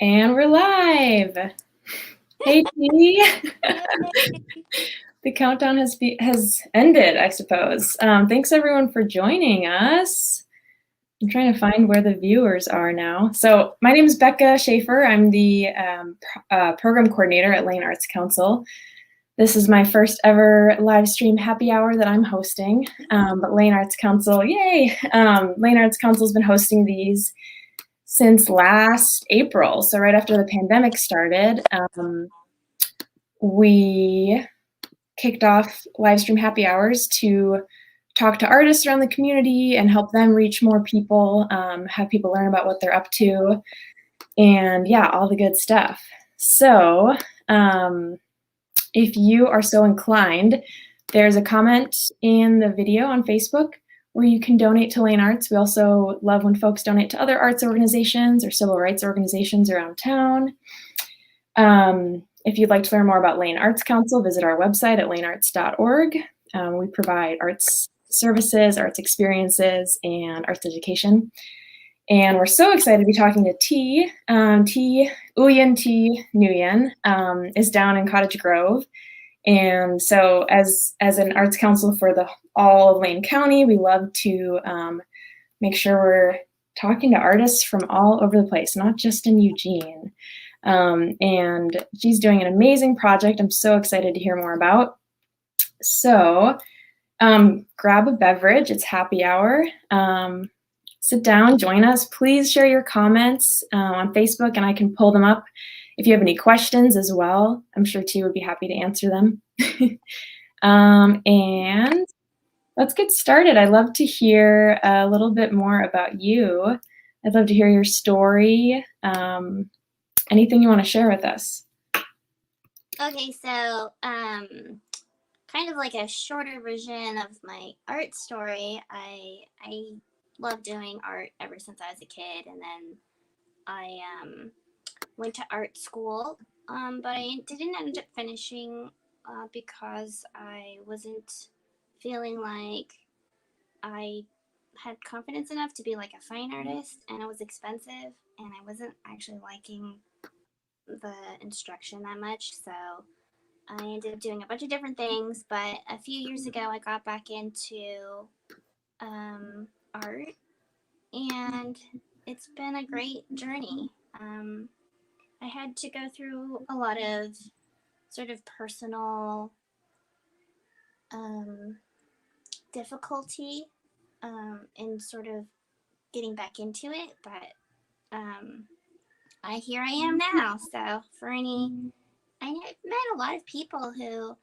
And we're live. Hey, T. The countdown has ended, I suppose. Thanks everyone for joining us. I'm trying to find where the viewers are now. So my name is Becca Schaefer. I'm the program coordinator at Lane Arts Council. This is my first ever Livestream Happy Hour that I'm hosting. But Lane Arts Council, yay! Lane Arts Council's been hosting these since last April, so right after the pandemic started. We kicked off Livestream Happy Hours to talk to artists around the community and help them reach more people, have people learn about what they're up to, and yeah, all the good stuff. So if you are so inclined, there's a comment in the video on Facebook where you can donate to Lane Arts. We also love when folks donate to other arts organizations or civil rights organizations around town. If you'd like to learn more about Lane Arts Council, visit our website at lanearts.org. We provide arts services, arts experiences, and arts education. And we're so excited to be talking to T. Uyen-Thi Nguyen is down in Cottage Grove. And so as an arts council for all of Lane County, we love to make sure we're talking to artists from all over the place, not just in Eugene. And she's doing an amazing project I'm so excited to hear more about. So grab a beverage, it's happy hour. Sit down, join us. Please share your comments on Facebook and I can pull them up. If you have any questions as well, I'm sure T would be happy to answer them. And let's get started. I'd love to hear a little bit more about you. I'd love to hear your story. Anything you want to share with us? Okay, so kind of like a shorter version of my art story. I love doing art ever since I was a kid, and then I went to art school, but I didn't end up finishing because I wasn't feeling like I had confidence enough to be like a fine artist, and it was expensive, and I wasn't actually liking the instruction that much, so I ended up doing a bunch of different things. But a few years ago I got back into art, and it's been a great journey. I had to go through a lot of sort of personal difficulty in sort of getting back into it, but here I am now. So I've met a lot of people who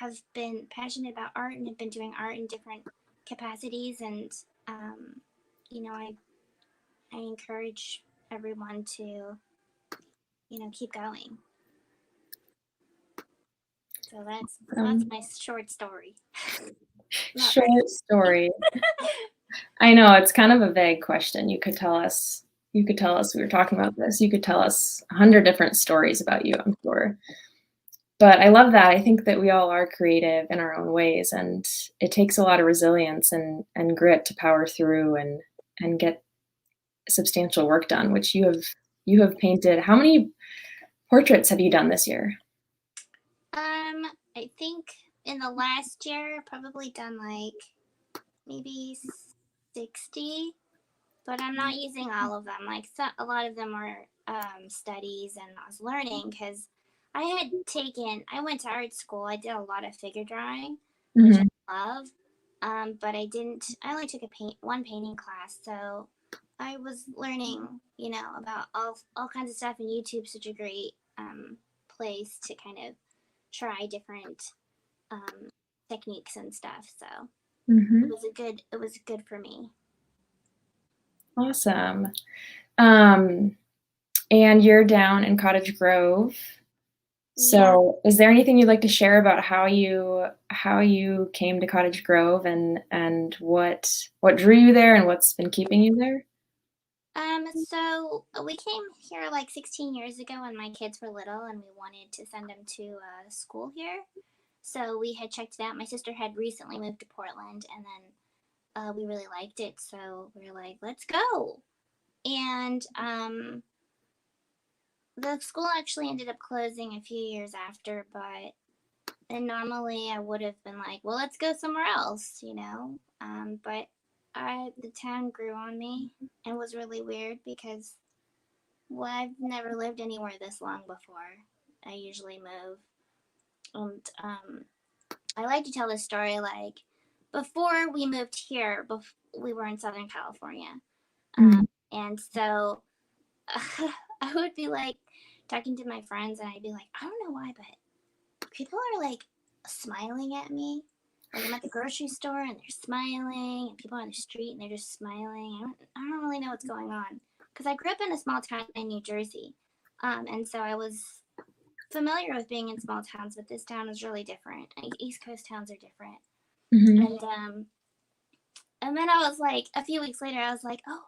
have been passionate about art and have been doing art in different capacities, and I encourage everyone to keep going. So that's my short story. Short story. I know it's kind of a vague question. You could tell us, we were talking about this, you could tell us 100 different stories about you, I'm sure. But I love that. I think that we all are creative in our own ways, and it takes a lot of resilience and grit to power through and get substantial work done, which you have painted. How many portraits have you done this year? I think in the last year, probably done like maybe 60, but I'm not using all of them. Like a lot of them are studies, and I was learning because I went to art school. I did a lot of figure drawing, which I love, but I only took one painting class, so I was learning, about all kinds of stuff, and YouTube's such a great place to kind of try different techniques and stuff. So it was good for me. Awesome. And you're down in Cottage Grove. So is there anything you'd like to share about how you came to Cottage Grove and what drew you there and what's been keeping you there? So we came here like 16 years ago when my kids were little, and we wanted to send them to school here. So we had checked it out. My sister had recently moved to Portland, and then we really liked it. So we were like, let's go. And the school actually ended up closing a few years after, but and normally I would have been like, well, let's go somewhere else, you know. But the town grew on me and was really weird because, well, I've never lived anywhere this long before. I usually move. And I like to tell this story like before we moved here, we were in Southern California. And so I would be like talking to my friends and I'd be like, I don't know why, but people are like smiling at me. Like I'm at the grocery store and they're smiling, and people on the street and they're just smiling. I don't really know what's going on because I grew up in a small town in New Jersey, and so I was familiar with being in small towns, but this town is really different. East Coast towns are different, and then I was like, a few weeks later, I was like, oh,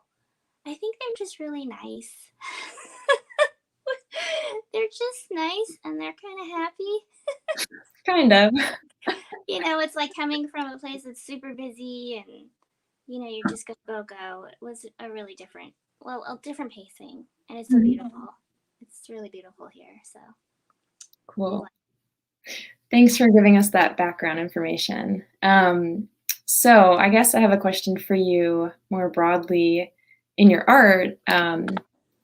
I think they're just really nice. They're just nice and they're kind of happy. Kind of. You know, it's like coming from a place that's super busy and, you know, you're just gonna go. It was a really different, well, a different pacing. And it's so beautiful. It's really beautiful here. So cool. Thanks for giving us that background information. So I guess I have a question for you more broadly in your art.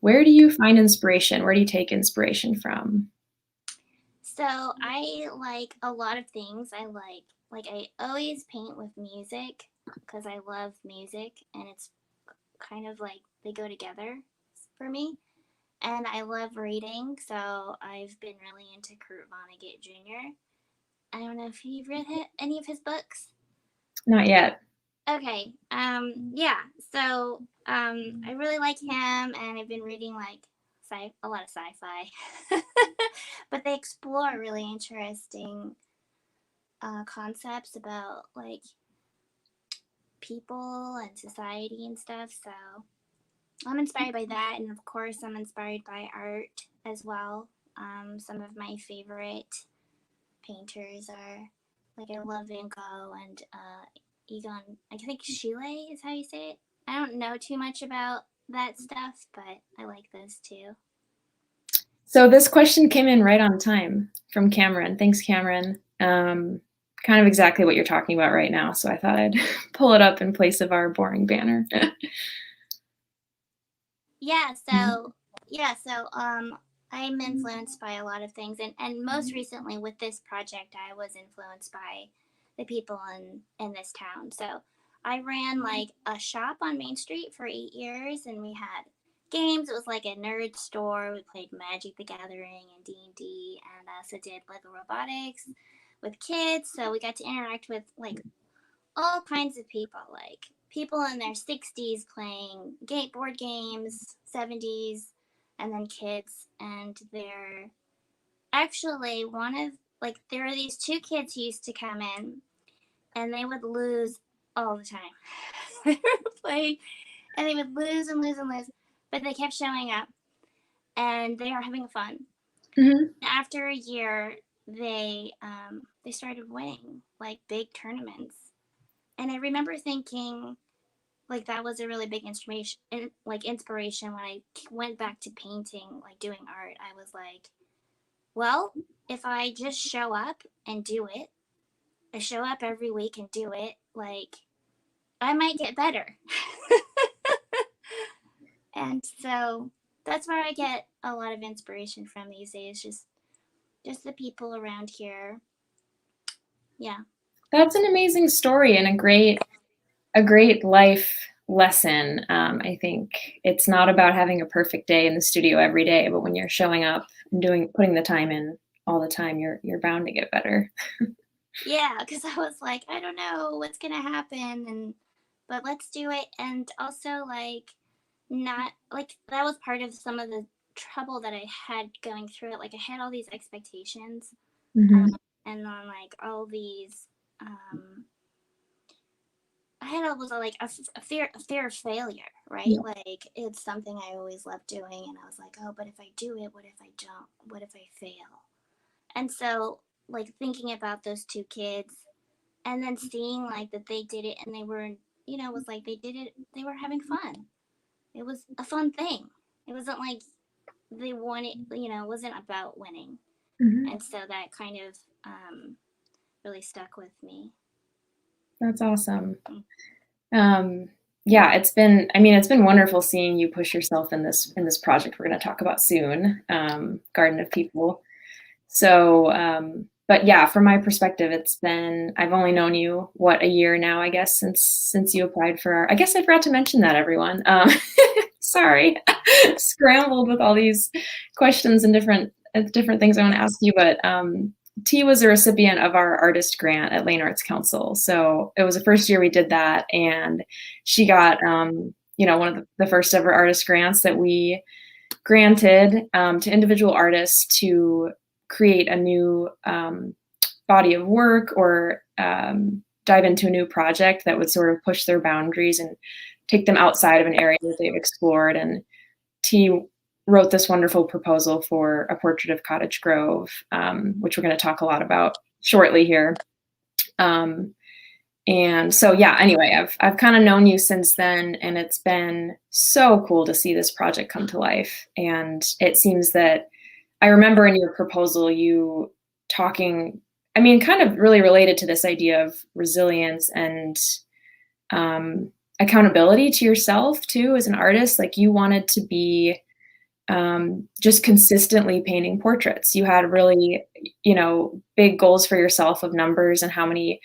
Where do you find inspiration? Where do you take inspiration from? So I like a lot of things. I always paint with music because I love music and it's kind of like they go together for me. And I love reading, so I've been really into Kurt Vonnegut Jr. I don't know if you've read any of his books. Not yet. Okay. Yeah. So I really like him, and I've been reading like a lot of sci-fi, but they explore really interesting concepts about like people and society and stuff. So I'm inspired by that, and of course, I'm inspired by art as well. Some of my favorite painters are like I love Van Gogh and Egon. I think Chile is how you say it. I don't know too much about that stuff, but I like those too. So this question came in right on time from Cameron. Thanks, Cameron. Kind of exactly what you're talking about right now. So I thought I'd pull it up in place of our boring banner. I'm influenced by a lot of things, and most recently with this project, I was influenced by the people in this town. So I ran like a shop on Main Street for 8 years, and we had games. It was like a nerd store. We played Magic the Gathering and D&D, and also did Lego robotics with kids. So we got to interact with like all kinds of people, like people in their 60s playing board games, 70s, and then kids. And they're actually one of, like, there are these two kids who used to come in and they would lose all the time. They were playing and they would lose and lose and lose, but they kept showing up and they are having fun. After a year, they started winning like big tournaments. And I remember thinking, like that was a really big inspiration when I went back to painting, like doing art. I was like, well, if I just show up and do it, I show up every week and do it, like I might get better. And so that's where I get a lot of inspiration from these days, just the people around here. Yeah. That's an amazing story and a great life lesson. I think it's not about having a perfect day in the studio every day, but when you're showing up and putting the time in all the time, you're bound to get better. Yeah, because I was like, I don't know what's gonna happen, but let's do it. And also, like, not like that was part of some of the trouble that I had going through it. Like, I had all these expectations, and then like all these, I had almost like a fear of failure, right? Yeah. Like it's something I always loved doing, and I was like, oh, but if I do it, what if I don't? What if I fail? And so, like thinking about those two kids, and then seeing like that they did it, and they were, it was like they did it. They were having fun. It was a fun thing. It wasn't like they wanted, wasn't about winning. Mhm. And so that kind of really stuck with me. That's awesome. Yeah, it's been wonderful seeing you push yourself in this project we're going to talk about soon, Garden of People. So, but yeah, from my perspective, I've only known you, a year now, I guess, since you applied for I guess I forgot to mention that, everyone. Sorry, scrambled with all these questions and different things I want to ask you, but T was a recipient of our artist grant at Lane Arts Council. So it was the first year we did that, and she got, one of the first ever artist grants that we granted to individual artists to create a new body of work or dive into a new project that would sort of push their boundaries and take them outside of an area that they've explored. And T wrote this wonderful proposal for a portrait of Cottage Grove, which we're going to talk a lot about shortly here. And so, yeah, anyway, I've kind of known you since then, and it's been so cool to see this project come to life. And it seems that I remember in your proposal, you talking, kind of really related to this idea of resilience and accountability to yourself too, as an artist. Like, you wanted to be just consistently painting portraits. You had really, big goals for yourself of numbers and how many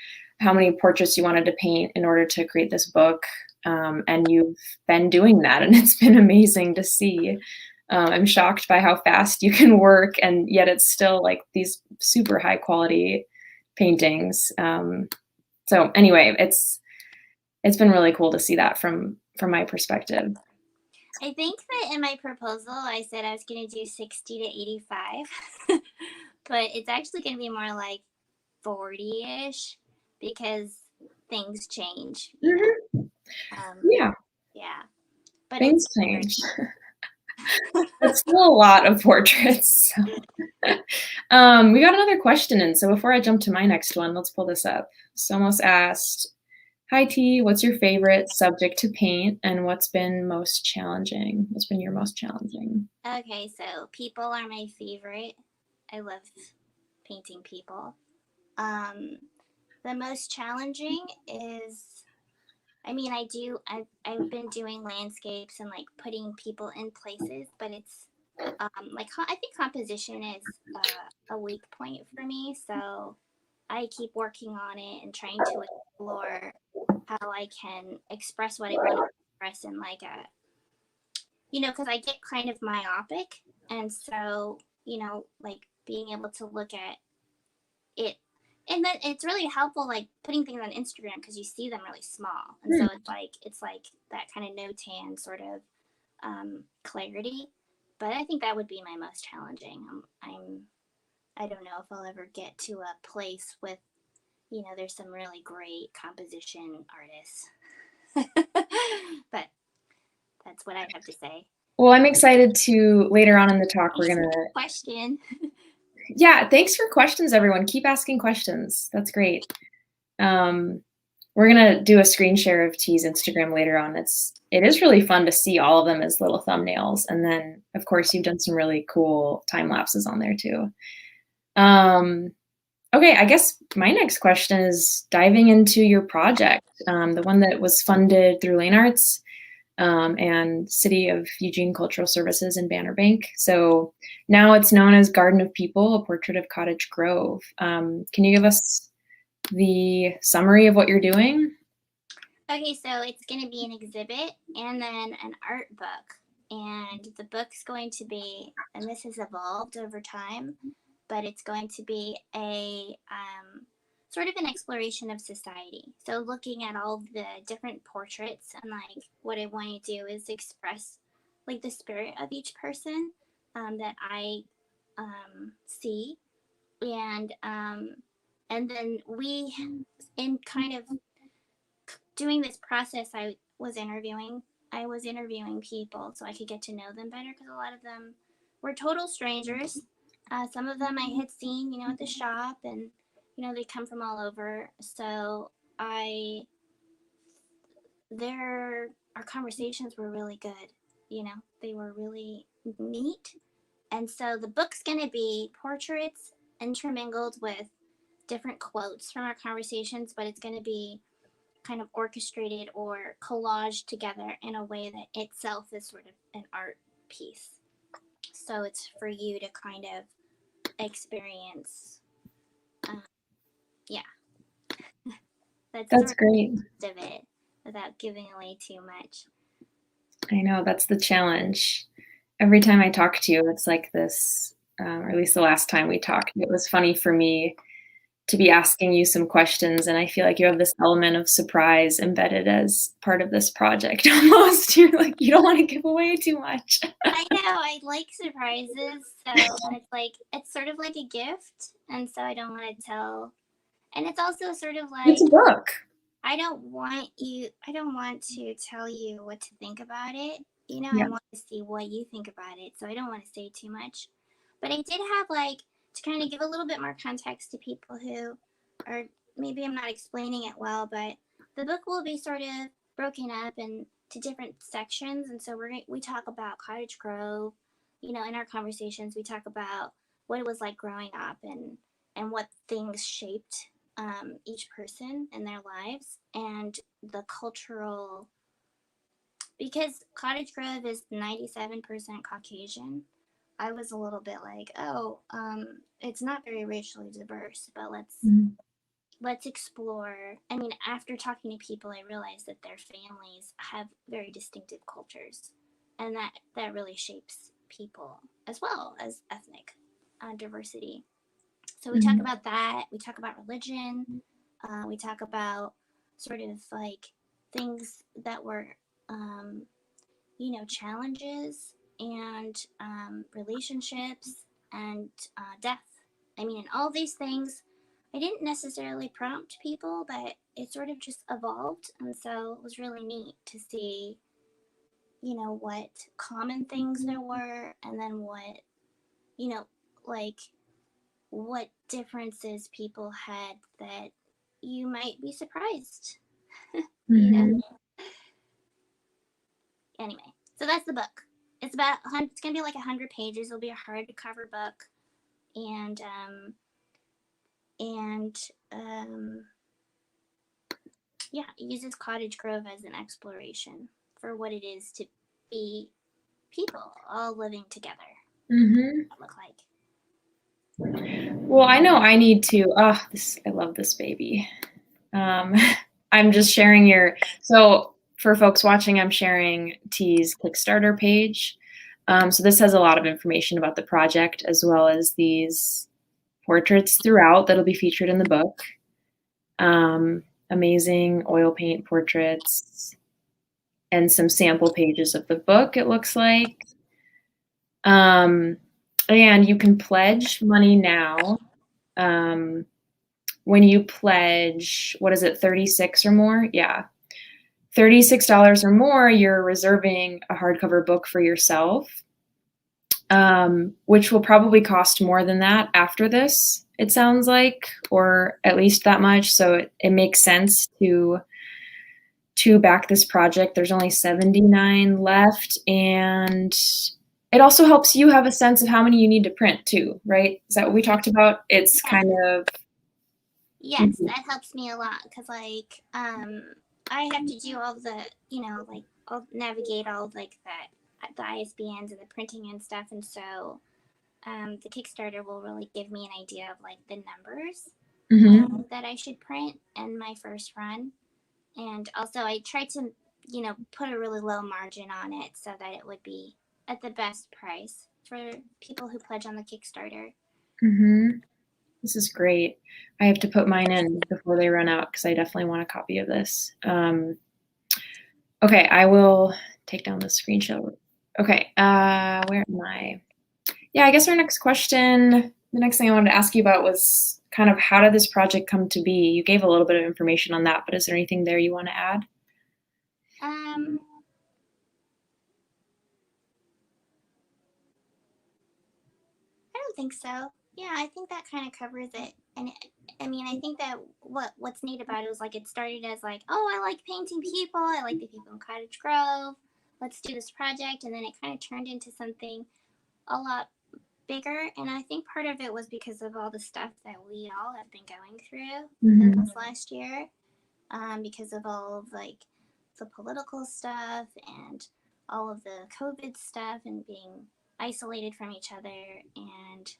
portraits you wanted to paint in order to create this book. And you've been doing that, and it's been amazing to see. I'm shocked by how fast you can work, and yet it's still like these super high quality paintings. So anyway, it's been really cool to see that from my perspective. I think that in my proposal, I said I was going to do 60 to 85, but it's actually going to be more like 40-ish because things change. Yeah, yeah, but things change. It's still a lot of portraits. We got another question in, so before I jump to my next one, let's pull this up. Somos asked, "Hi T, what's your favorite subject to paint, and what's been most challenging? What's been your most challenging?" Okay, so people are my favorite. I love painting people. The most challenging is, I've been doing landscapes and like putting people in places, but it's I think composition is a weak point for me. So I keep working on it and trying to explore how I can express what I want to express in like because I get kind of myopic, and so like being able to look at it, and then it's really helpful like putting things on Instagram because you see them really small, and so it's like that kind of no tan sort of clarity. But I think that would be my most challenging. I don't know if I'll ever get to a place with there's some really great composition artists, but that's what I have to say. Well, I'm excited to later on in the talk we're gonna question. Yeah, thanks for questions, everyone. Keep asking questions. That's great. We're gonna do a screen share of T's Instagram later on. It is really fun to see all of them as little thumbnails, and then of course you've done some really cool time lapses on there too. Okay, I guess my next question is diving into your project, the one that was funded through Lane Arts and City of Eugene Cultural Services in Banner Bank. So now it's known as Garden of People, a Portrait of Cottage Grove. Can you give us the summary of what you're doing? Okay, so it's going to be an exhibit and then an art book. And the book's going to be, and this has evolved over time, but it's going to be a sort of an exploration of society. So looking at all the different portraits, and like what I want to do is express like the spirit of each person that I see, and then we, in kind of doing this process, I was interviewing people so I could get to know them better, because a lot of them were total strangers. Some of them I had seen, at the shop, and they come from all over. So our conversations were really good. They were really neat, And so the book's going to be portraits intermingled with different quotes from our conversations, but it's going to be kind of orchestrated or collaged together in a way that itself is sort of an art piece. So it's for you to kind of experience. Yeah. That's great. Of it without giving away too much. I know, that's the challenge. Every time I talk to you, it's like this, or at least the last time we talked, it was funny for me to be asking you some questions, and I feel like you have this element of surprise embedded as part of this project almost. You're like, you don't want to give away too much. I know, I like surprises, so it's sort of like a gift, and so I don't want to tell. And it's also sort of like, It's a book. I don't want to tell you what to think about it. Yeah. I want to see what you think about it, so I don't want to say too much. But I did have to kind of give a little bit more context to people who are, maybe I'm not explaining it well, but the book will be sort of broken up into different sections. And so we talk about Cottage Grove, in our conversations, we talk about what it was like growing up and what things shaped each person in their lives, and the cultural, because Cottage Grove is 97% Caucasian. I was a little bit like, it's not very racially diverse, but let's explore. I mean, after talking to people, I realized that their families have very distinctive cultures, and that really shapes people as well as ethnic diversity. So we talk about that. We talk about religion. We talk about sort of things that were, challenges and relationships and death. I mean, in all these things, I didn't necessarily prompt people, but it sort of just evolved. And so it was really neat to see, what common things there were, and then what, what differences people had that you might be surprised. Anyway, so that's the book. It's gonna be like 100 pages. It'll be a hardcover book, and yeah, it uses Cottage Grove as an exploration for what it is to be people all living together. What look like. Well, I know I need to. I love this baby. I'm just sharing so for folks watching, I'm sharing T's Kickstarter page. So this has a lot of information about the project, as well as these portraits throughout that'll be featured in the book. Amazing oil paint portraits and some sample pages of the book, it looks like. And you can pledge money now. When you pledge, what is it, 36 or more? Yeah. $36 or more, you're reserving a hardcover book for yourself, which will probably cost more than that after this, it sounds like, or at least that much. So it makes sense to back this project. There's only 79 left, and it also helps you have a sense of how many you need to print too, right? Is that what we talked about? It's kind of... Yes, that helps me a lot, because I have to do all the, I'll navigate all the ISBNs and the printing and stuff, and so the Kickstarter will really give me an idea of the numbers that I should print in my first run. And also I tried to, put a really low margin on it so that it would be at the best price for people who pledge on the Kickstarter. This is great. I have to put mine in before they run out, because I definitely want a copy of this. Okay, I will take down the screenshot. Okay, where am I? Yeah, I guess our next question, the next thing I wanted to ask you about was kind of, how did this project come to be? You gave a little bit of information on that, but is there anything there you want to add? I don't think so. Yeah, I think that kind of covers it. And I think that what's neat about it was it started as oh, I like painting people. I like the people in Cottage Grove. Let's do this project. And then it kind of turned into something a lot bigger, and I think part of it was because of all the stuff that we all have been going through in Mm-hmm. this last year, because of all of like the political stuff and all of the COVID stuff and being isolated from each other, and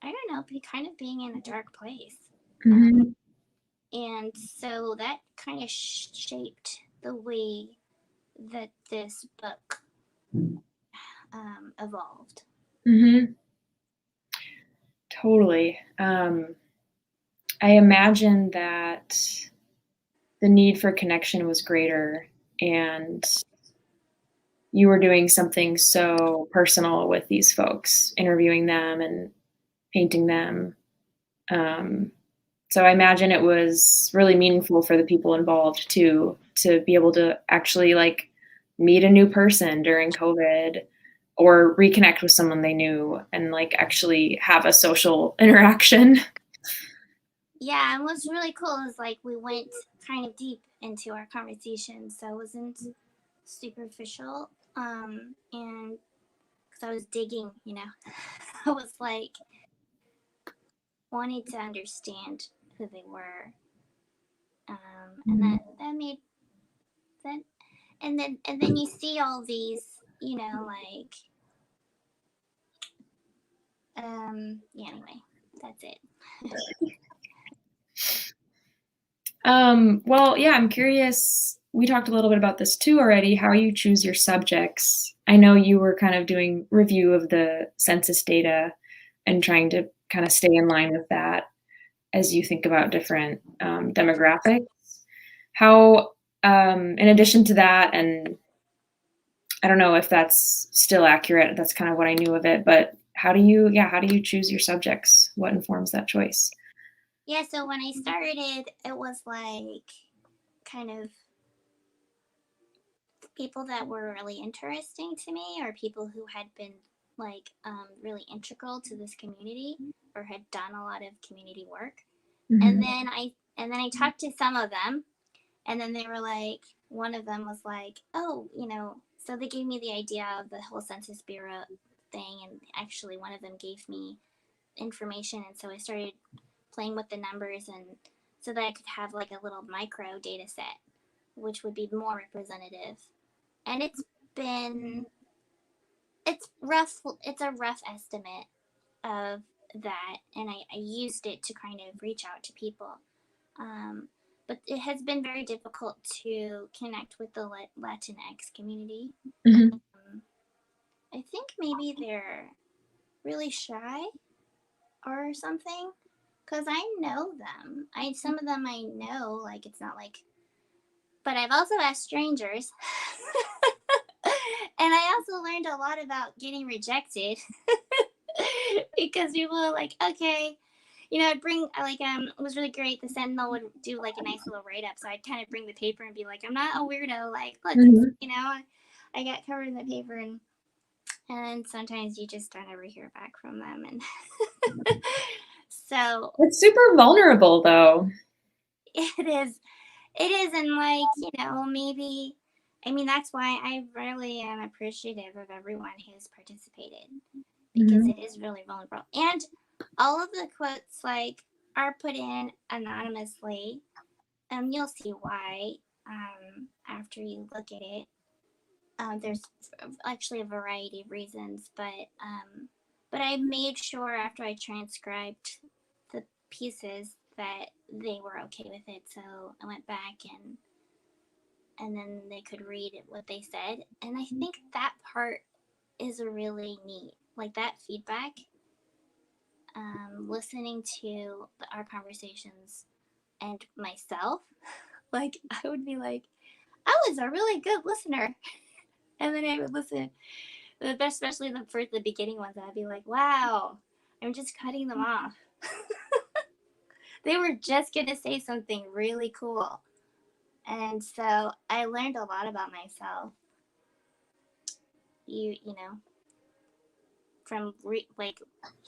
I don't know, kind of being in a dark place. Mm-hmm. And so that kind of shaped the way that this book evolved. Mm-hmm. Totally. I imagine that the need for connection was greater, and you were doing something so personal with these folks, interviewing them and painting them. So I imagine it was really meaningful for the people involved too, to be able to actually like meet a new person during COVID or reconnect with someone they knew and like actually have a social interaction. Yeah, and what's really cool is like we went kind of deep into our conversation, so it wasn't superficial. And because I was digging, I was like wanting to understand who they were, and that made that, and then you see all these, like, yeah. Anyway, that's it. Well, yeah, I'm curious. We talked a little bit about this too already, how you choose your subjects. I know you were kind of doing review of the census data and trying to kind of stay in line with that as you think about different demographics. How, in addition to that, and I don't know if that's still accurate, that's kind of what I knew of it, but how do you choose your subjects? What informs that choice? Yeah, so when I started, it was like kind of people that were really interesting to me, or people who had been like really integral to this community or had done a lot of community work. Mm-hmm. And then I talked to some of them, and then they were like, one of them was like, oh, so they gave me the idea of the whole Census Bureau thing, and actually one of them gave me information, and so I started playing with the numbers, and so that I could have like a little micro data set, which would be more representative. And been it's a rough estimate of that, and I used it to kind of reach out to people. But it has been very difficult to connect with the Latinx community. Mm-hmm. I think maybe they're really shy or something, because I know them. Some of them I know, like it's not like, but I've also asked strangers. And I also learned a lot about getting rejected because people are like, okay, I'd bring like it was really great. The Sentinel would do like a nice little write up, so I'd kind of bring the paper and be like, I'm not a weirdo. Like, look, Mm-hmm. I got covered in the paper, and sometimes you just don't ever hear back from them, and so It's super vulnerable though. it is. It is, and like, maybe, I mean, that's why I really am appreciative of everyone who's participated, because Mm-hmm. it is really vulnerable. And all of the quotes, like, are put in anonymously, and you'll see why after you look at it. There's actually a variety of reasons, but I made sure after I transcribed the pieces that they were okay with it. So I went back and then they could read what they said. And I think that part is really neat. Like that feedback, listening to our conversations and myself, like I would be like, I was a really good listener. And then I would listen, especially the beginning ones. I'd be like, wow, I'm just cutting them off. They were just going to say something really cool. And so I learned a lot about myself. From like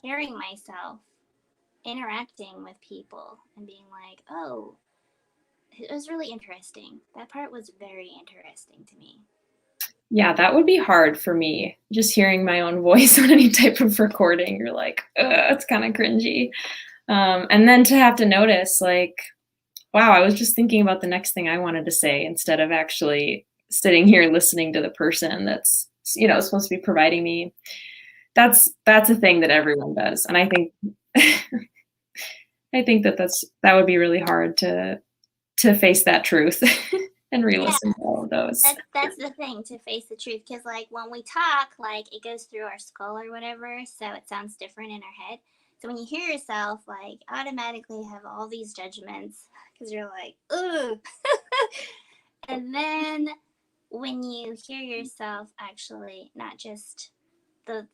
hearing myself, interacting with people, and being like, oh, it was really interesting. That part was very interesting to me. Yeah, that would be hard for me. Just hearing my own voice on any type of recording, you're like, ugh, it's kind of cringy. And then to have to notice, like, wow, I was just thinking about the next thing I wanted to say instead of actually sitting here listening to the person that's, supposed to be providing me. That's a thing that everyone does, and I think I think that would be really hard to face that truth and Yeah, re-listen to all of those. that's the thing, to face the truth, because like when we talk, like it goes through our skull or whatever, so it sounds different in our head. So when you hear yourself, like automatically have all these judgments because you're like, ooh. And then when you hear yourself actually, not just the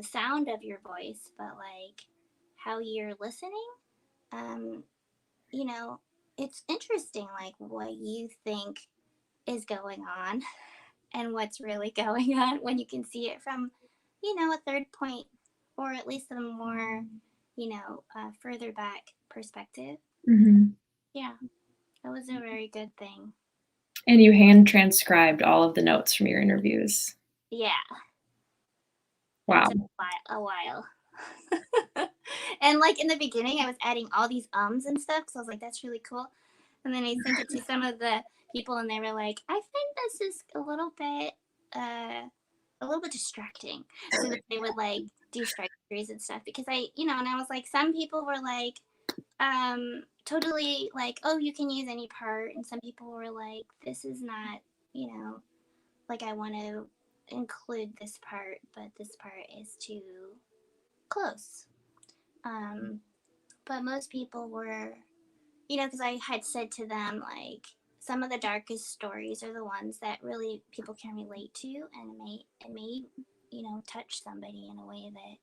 sound of your voice, but like how you're listening, um, you know, it's interesting, like what you think is going on and what's really going on when you can see it from, a third point, or at least a more, further back perspective. Mhm. Yeah, that was a very good thing. And you hand transcribed all of the notes from your interviews. Yeah, that Wow. took a while. And like in the beginning, I was adding all these ums and stuff because I was like, that's really cool. And then I sent it to some of the people, and they were like, I think this is a little bit distracting. So that they would like do strike throughs and stuff, because and I was like, some people were like, totally like, oh, you can use any part, and some people were like, this is not, like I want to include this part, but this part is too close. Um, but most people were, because I had said to them, like, some of the darkest stories are the ones that really people can relate to, and it may touch somebody in a way that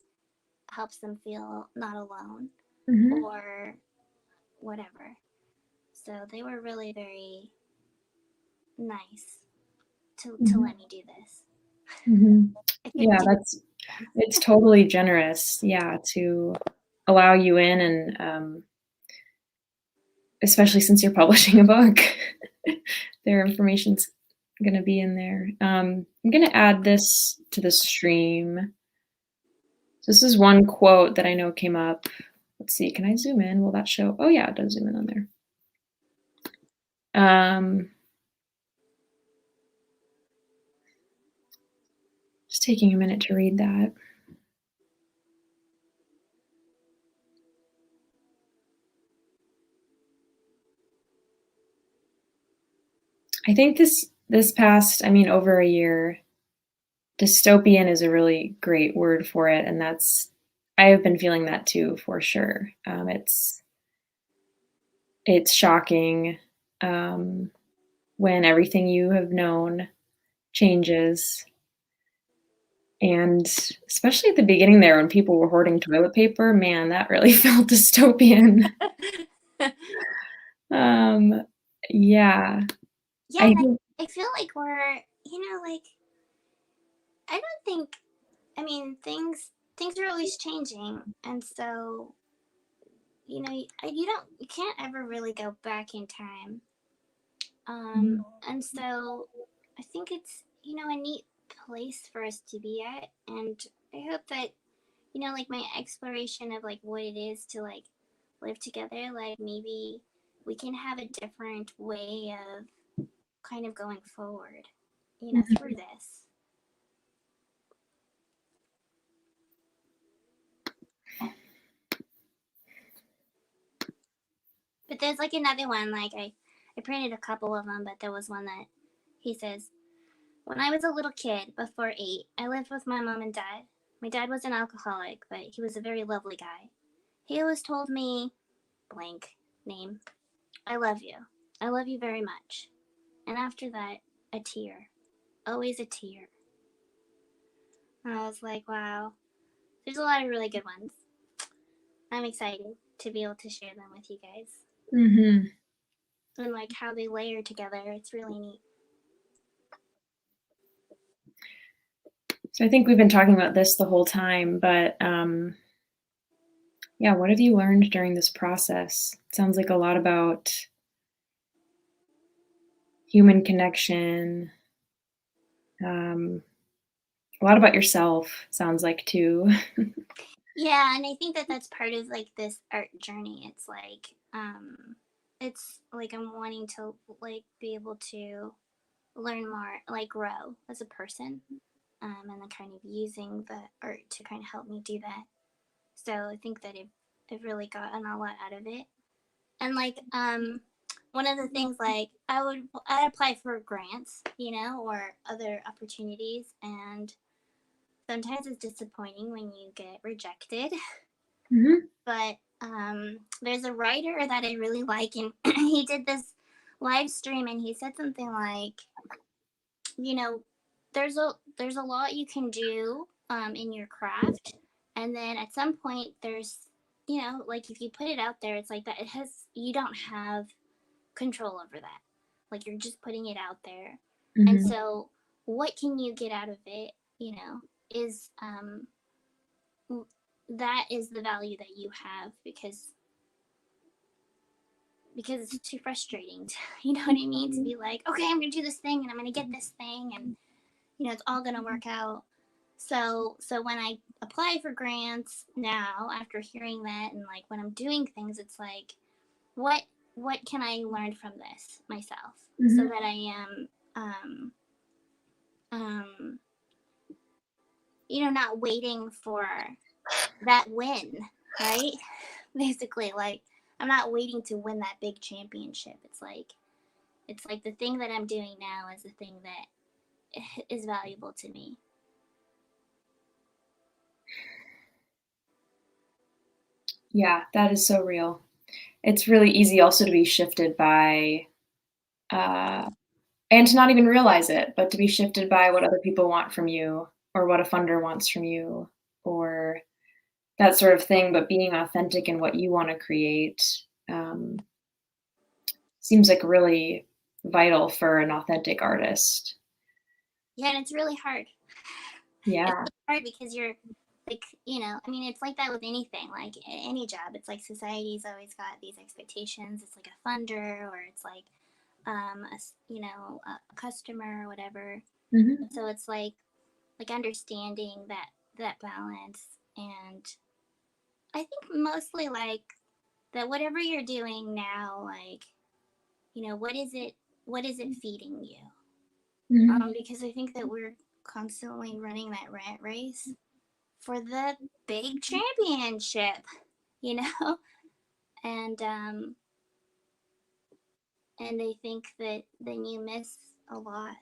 helps them feel not alone, Mhm. or whatever. So they were really very nice to Mhm. let me do this. Mhm. I couldn't Yeah, do it's totally generous, yeah, to allow you in and, especially since you're publishing a book, their information's gonna be in there. I'm gonna add this to the stream. So this is one quote that I know came up. Let's see, can I zoom in? Will that show? Oh yeah, it does zoom in on there. Just taking a minute to read that. I think this past, over a year, dystopian is a really great word for it, and I have been feeling that too, for sure. It's shocking, um, when everything you have known changes, and especially at the beginning there when people were hoarding toilet paper, man, that really felt dystopian. this. Um, yeah, Yeah, I and think I feel like we're, like, I don't think, things are always changing, and so you can't ever really go back in time. And so I think it's a neat place for us to be at, and I hope that like my exploration of like what it is to like live together, like maybe we can have a different way of kind of going forward, through this. But there's like another one, like I printed a couple of them, but there was one that he says, when I was a little kid, before 8, I lived with my mom and dad. My dad was an alcoholic, but he was a very lovely guy. He always told me, blank name, I love you. I love you very much. And after that, a tear. Always a tear. And I was like, wow, there's a lot of really good ones. I'm excited to be able to share them with you guys. Mhm. And like how they layer together, it's really neat. So I think we've been talking about this the whole time, but, yeah, what have you learned during this process? It sounds like a lot about human connection, A lot about yourself, sounds like, too. Yeah, and I think that that's part of like this art journey. It's like I'm wanting to like be able to learn more, like grow as a person, and then kind of using the art to kind of help me do that. So I think that I've really gotten a lot out of it. And like one of the things like I'd apply for grants, you know, or other opportunities, and sometimes it's disappointing when you get rejected. Mhm. But there's a writer that I really like, and he did this live stream, and he said something like, you know, there's a lot you can do in your craft, and then at some point there's, you know, like if you put it out there, it's like that. It has you don't have control over that. Like you're just putting it out there, and Mhm. so what can you get out of it? You know, is that is the value that you have because it's too frustrating to, you know what I mean, to be like, okay, I'm gonna do this thing and I'm gonna get this thing and you know it's all gonna work out. So when I apply for grants now after hearing that and like when I'm doing things, it's like what what can I learn from this myself so Mhm. that I am um you know not waiting for that win, right? Basically like I'm not waiting to win that big championship. It's like the thing that I'm doing now is the thing that is valuable to me. Yeah, that is so real. It's really easy also to be shifted by, uh and to not even realize it, but to be shifted by what other people want from you or what a funder wants from you or that sort of thing, but being authentic in what you wanna create, um, seems like really vital for an authentic artist. Yeah, and it's really hard. It's Yeah. really hard because you're like, you know, I mean, it's like that with anything, like any job. It's like society's always got these expectations. It's like a funder or it's like, you know, a customer or whatever. Mhm. So it's like understanding that balance. And I think mostly like that whatever you're doing now, like, you know, what is it feeding you? Mhm. Because I think that we're constantly running that rat race for the big championship, you know, and um, and I think that then you miss a lot.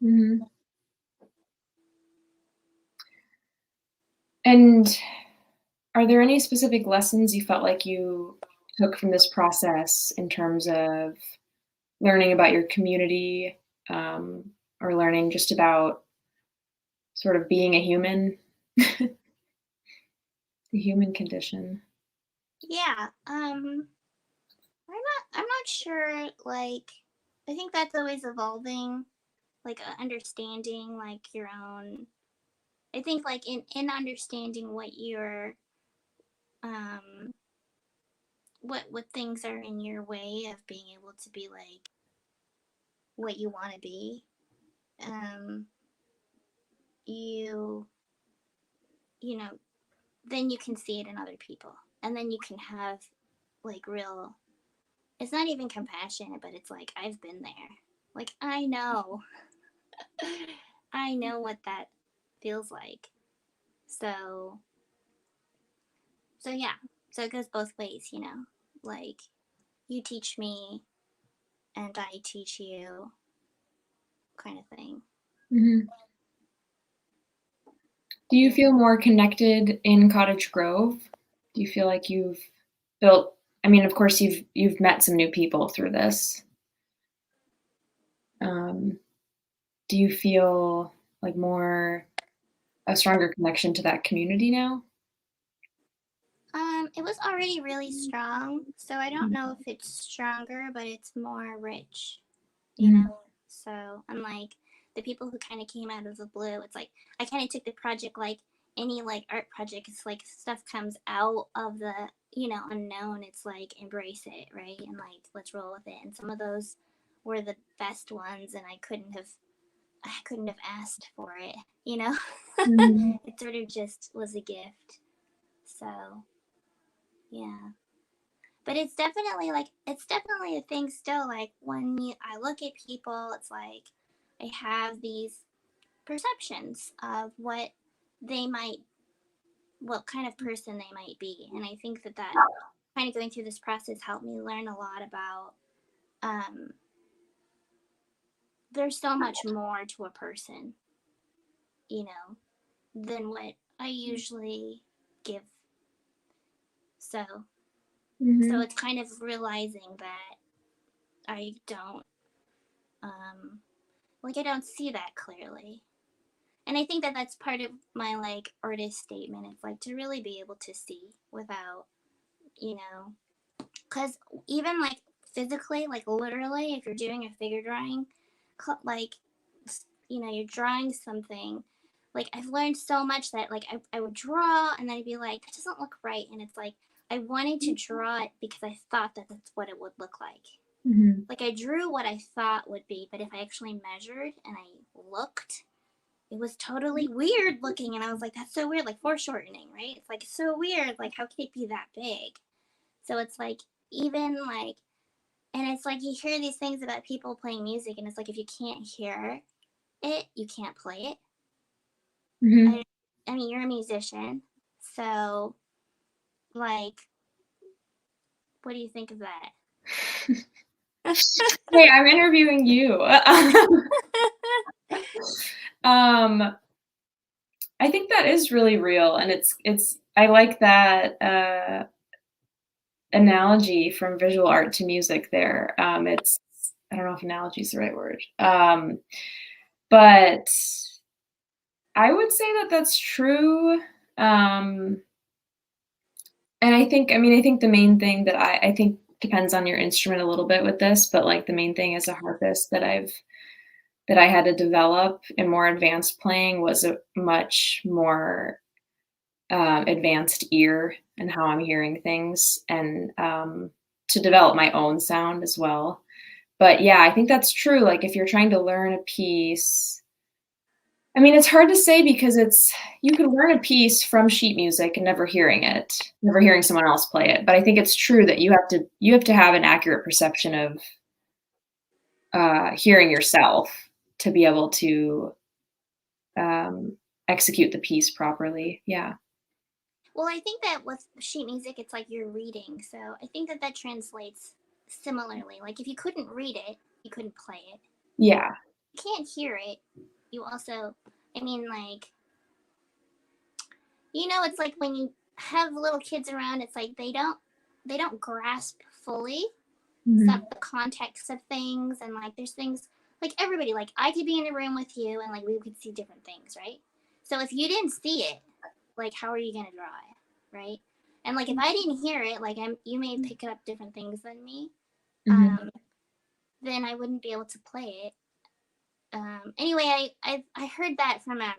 Mhm. And are there any specific lessons you felt like you took from this process in terms of learning about your community, or learning just about sort of being a human, the human condition? Yeah, I'm not sure. Like, I think that's always evolving. Like understanding like your own. I think like in understanding what your um what things are in your way of being able to be like what you want to be. Um, you you know then you can see it in other people and then you can have like real it's not even compassion but it's like I've been there, like I know what that feels like. So yeah, so it goes both ways, you know, like you teach me and I teach you kind of thing. Mhm. Do you Yeah. feel more connected in Cottage Grove? Do you feel like you've built I mean, of course, you've met some new people through this. Um, do you feel like more a stronger connection to that community now? It was already really strong, so I don't know if it's stronger, but it's more rich, you Mhm. know? So, unlike the people who kind of came out of the blue, it's like I kind of took the project like any like art project. It's like stuff comes out of the, you know, unknown. It's like embrace it, right? And like let's roll with it. And some of those were the best ones, and I couldn't have I couldn't have asked for it, you know? Mhm. It sort of just was a gift. So, yeah. But it's definitely a thing still. Like I look at people, it's like I have these perceptions of they might, what kind of person they might be. And I think that kind of going through this process helped me learn a lot about, um, there's so much more to a person, you know, than what I usually give. So, so Mhm. it's kind of realizing that I don't, um, like, I don't see that clearly. And I think that that's part of my like artist statement. It's like to really be able to see without, you know, because even like physically, like literally, if you're doing a figure drawing, like, you know, you're drawing something. Like I've learned so much that like I would draw and then I'd be like, that doesn't look right. And it's like, I wanted to draw it because I thought that that's what it would look like. Mhm. Like I drew what I thought would be, but if I actually measured and I looked, it was totally weird looking. And I was like, that's so weird. Like foreshortening, right? It's like so weird. Like, how could it be that big? So it's like, even like, and it's like you hear these things about people playing music, and it's like if you can't hear it, you can't play it. Mhm. I mean, you're a musician, so like, what do you think of that? Hey, I'm interviewing you. Um, I think that is really real, and it's I like that analogy from visual art to music there. It's I don't know if analogy is the right word, but I would say that that's true. Um, and I think the main thing that I think depends on your instrument a little bit with this, but like the main thing as a harpist that I had to develop in more advanced playing was a much more advanced ear and how I'm hearing things, and to develop my own sound as well. But yeah, I think that's true. Like if you're trying to learn a piece, I mean, it's hard to say because you could learn a piece from sheet music and never hearing it, never hearing someone else play it. But I think it's true that you have to have an accurate perception of hearing yourself to be able to execute the piece properly. Yeah. Well, I think that with sheet music, it's like you're reading. So I think that translates similarly. Like if you couldn't read it, you couldn't play it. Yeah. You can't hear it. You also, I mean, like, you know, it's like when you have little kids around, it's like they don't grasp fully some Mhm. of the context of things, and like there's things like everybody, like I could be in a room with you and like we could see different things, right? So if you didn't see it, like how are you gonna draw it, right? And like if I didn't hear it, like you may pick up different things than me, Mhm. um, then I wouldn't be able to play it. Anyway, I heard that from a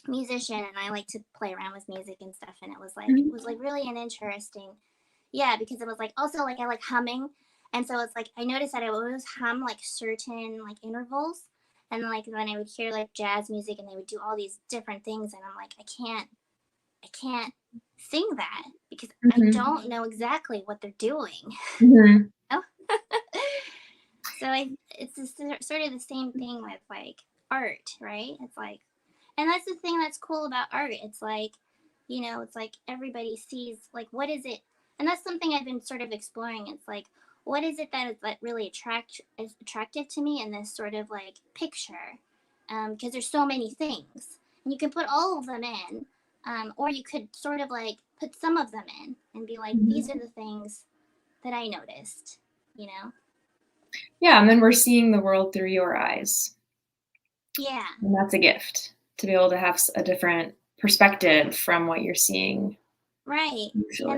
musician, and I like to play around with music and stuff, and it Mhm. was like really an interesting, yeah, because it was like also like I like humming, and so it's like I noticed that I would always hum like certain like intervals, and like then I would hear like jazz music and they would do all these different things, and I'm like I can't sing that because I Mhm. don't know exactly what they're doing. Mhm. So it's sort of the same thing with like art, right? It's like, and that's the thing that's cool about art. It's like, you know, it's like everybody sees like what is it, and that's something I've been sort of exploring. It's like, what is it that is that really is attractive to me in this sort of like picture? Because there's so many things, and you can put all of them in, or you could sort of like put some of them in and be like, these Mhm. are the things that I noticed, you know? Yeah, and then we're seeing the world through your eyes, Yeah. and that's a gift to be able to have a different perspective from what you're seeing Right. And usually.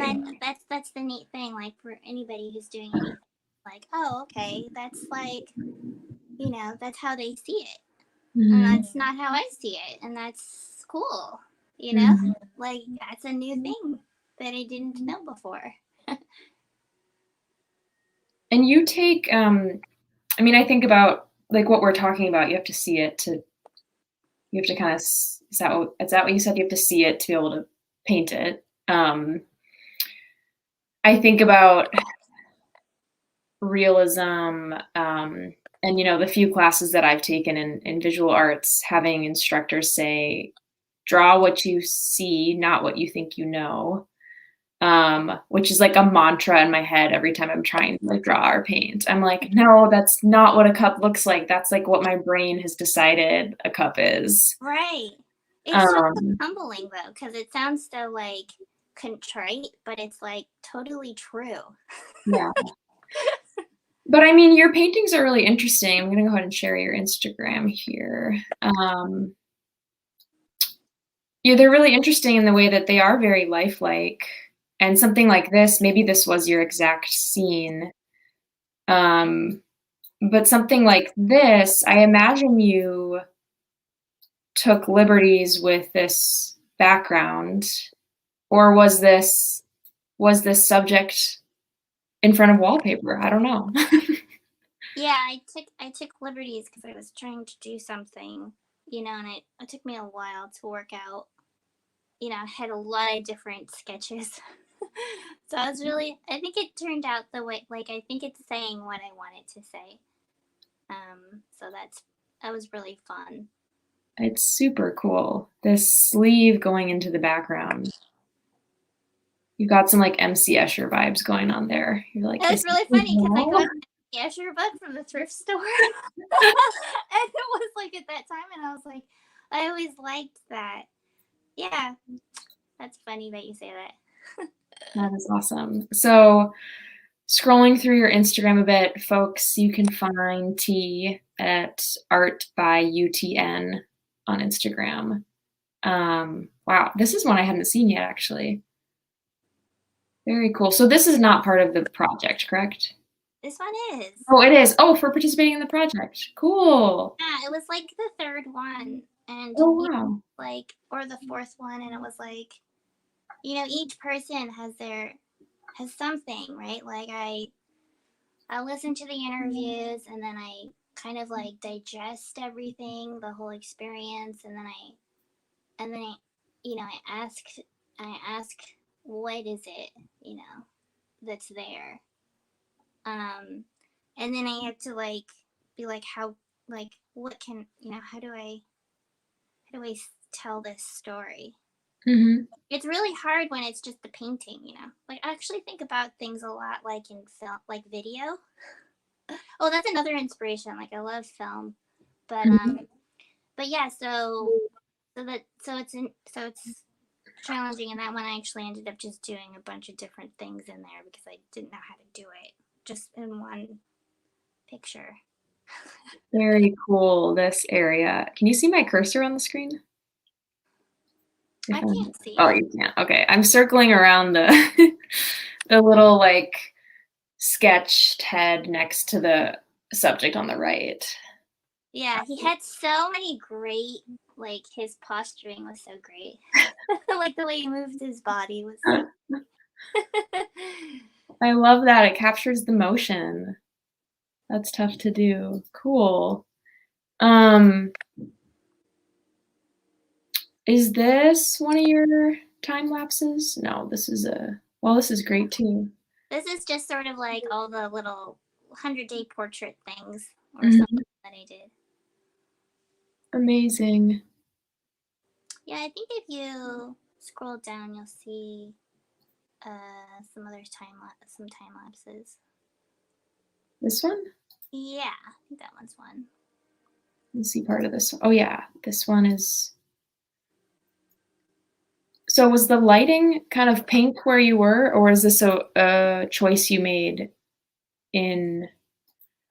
that's the neat thing, like for anybody who's doing anything, like, oh, okay, that's like, you know, that's how they see it. And Mhm. that's not how I see it. And that's cool. You know? Mhm. Like that's a new thing that I didn't know before. And you take, I mean, I think about like what we're talking about. You have to see it You have to kind of, is that what you said? You have to see it to be able to paint it. I think about realism, and, you know, the few classes that I've taken in visual arts, having instructors say, draw what you see, not what you think you know, which is like a mantra in my head every time I'm trying to like draw or paint. I'm like, no, that's not what a cup looks like. That's like what my brain has decided a cup is. Right. It's so Um, humbling though, because it sounds so like contrite, but it's like totally true. yeah. But I mean, your paintings are really interesting. I'm gonna go ahead and share your Instagram here. Yeah, they're really interesting in the way that they are very lifelike. And something like this, maybe this was your exact scene. But something like this, I imagine you took liberties with this background, or was this subject in front of wallpaper? I don't know. Yeah, I took liberties because I was trying to do something, you know, and it took me a while to work out. You know, I had a lot of different sketches. So I was really, I think it turned out the way, like, I think it's saying what I wanted to say. So that was really fun. It's super cool. This sleeve going into the background. You've got some like MC Escher vibes going on there. You're like, It this was really is funny because I wall? got the Escher bug from the thrift store. And it was like at that time, and I was like, I always liked that. Yeah, that's funny that you say that. That is awesome. So scrolling through your Instagram a bit, folks, you can find T at Art by UTN on Instagram. Wow, this is one I hadn't seen yet, actually. Very cool. So this is not part of the project, correct? This one is. Oh, it is. Oh, for participating in the project. Cool. Yeah, it was like the third one, and Oh, you know, wow. like, or the fourth one, and it was like, you know, each person has something, right? Like I listen to the interviews, and then I kind of like digest everything, the whole experience, and then I, you know, I ask, what is it, you know, that's there, um, and then I have to like be like, how, like, what can, you know, how do I tell this story? Hmm. It's really hard when it's just the painting, you know. Like I actually think about things a lot like in film, like video. Oh, that's another inspiration. Like I love film, but but yeah. So it's challenging, and that one I actually ended up just doing a bunch of different things in there because I didn't know how to do it just in one picture. Very cool, this area. Can you see my cursor on the screen? I can't see Oh, it. you can't. Okay, I'm circling around the the little like sketched head next to the subject on the right. Yeah, he had so many great, like his posturing was so great. Like the way he moved his body was so. I love that. It captures the motion. That's tough to do. Cool. Um, is this one of your time lapses? No, this is this is great too. This is just sort of like all the little 100-day portrait things or Mhm. something that I did. Amazing. Yeah, I think if you scroll down, you'll see some time lapses. This one? Yeah, I think that one's one. Let's see part of this one. Oh yeah, this one is. So was the lighting kind of pink where you were, or is this a choice you made in?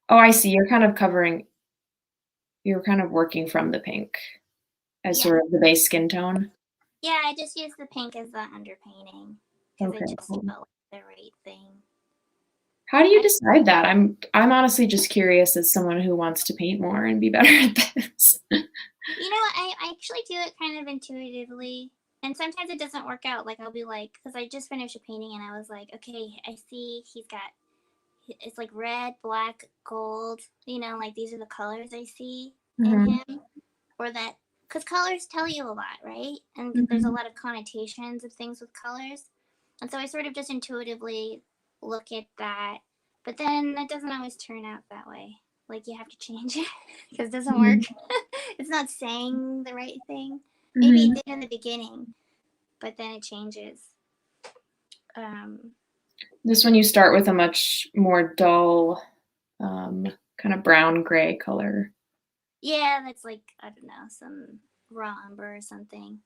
Oh, I see. You're kind of working from the pink as Yeah, sort of the base skin tone. yeah. I just used the pink as the underpainting because Okay, it just cool. felt like the right thing. How do you I, decide that? I'm honestly just curious as someone who wants to paint more and be better at this. you know, I actually do it kind of intuitively. And sometimes it doesn't work out. Like, I'll be like, because I just finished a painting and I was like, okay, I see he's got, it's like red, black, gold, you know, like these are the colors I see in Mhm. him. Or that because colors tell you a lot, right? And there's a lot of connotations of things with colors. And so I sort of just intuitively look at that. But then it doesn't always turn out that way. Like you have to change it because it doesn't work. It's not saying the right thing. Maybe it did in the beginning, but then it changes. This one you start with a much more dull, kind of brown gray color. Yeah, that's like, I don't know, some raw umber or something.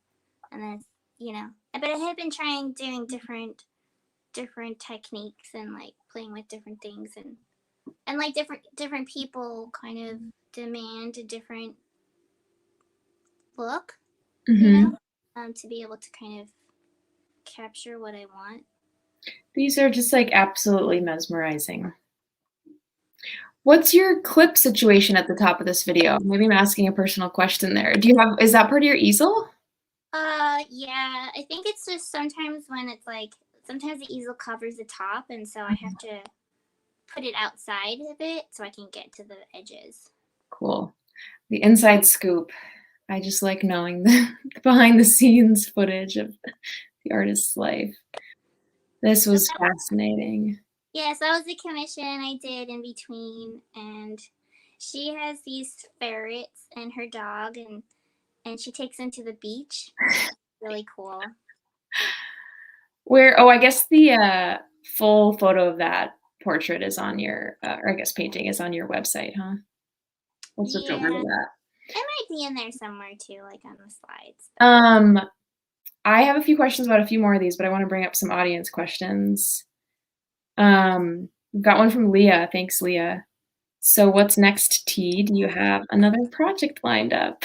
And then, you know, but I had been trying doing different techniques and like playing with different things and like different people kind of demand a different look, you know, to be able to kind of capture what I want. These are just like absolutely mesmerizing. What's your clip situation at the top of this video? Maybe I'm asking a personal question there. Is that part of your easel? Yeah, I think it's just sometimes when it's like, sometimes the easel covers the top, and so I have to put it outside of it so I can get to the edges. Cool. The inside scoop. I just like knowing the behind the scenes footage of the artist's life. This was fascinating. Yeah, so that was the commission I did in between, and she has these ferrets and her dog, and she takes them to the beach. Really cool. I guess the full photo of that portrait is on your, or I guess painting is on your website, huh? Let's switch over to that. It might be in there somewhere too, like on the slides. I have a few questions about a few more of these, but I want to bring up some audience questions. We've got one from Leah. Thanks, Leah. So what's next, T? Do you have another project lined up?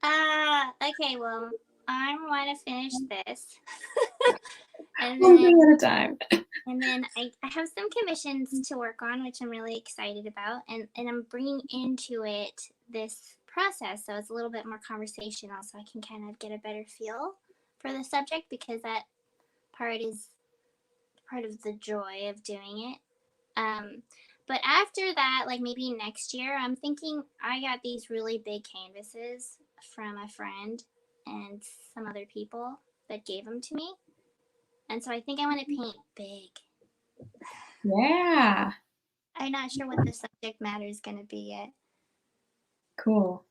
Okay, well, I want to finish this. And one thing at a time. And then I have some commissions to work on, which I'm really excited about. And I'm bringing into it this process. So it's a little bit more conversational so I can kind of get a better feel for the subject, because that part is part of the joy of doing it. But after that, like maybe next year, I'm thinking I got these really big canvases from a friend and some other people that gave them to me. And so I think I want to paint big. Yeah. I'm not sure what the subject matter is going to be yet. Cool.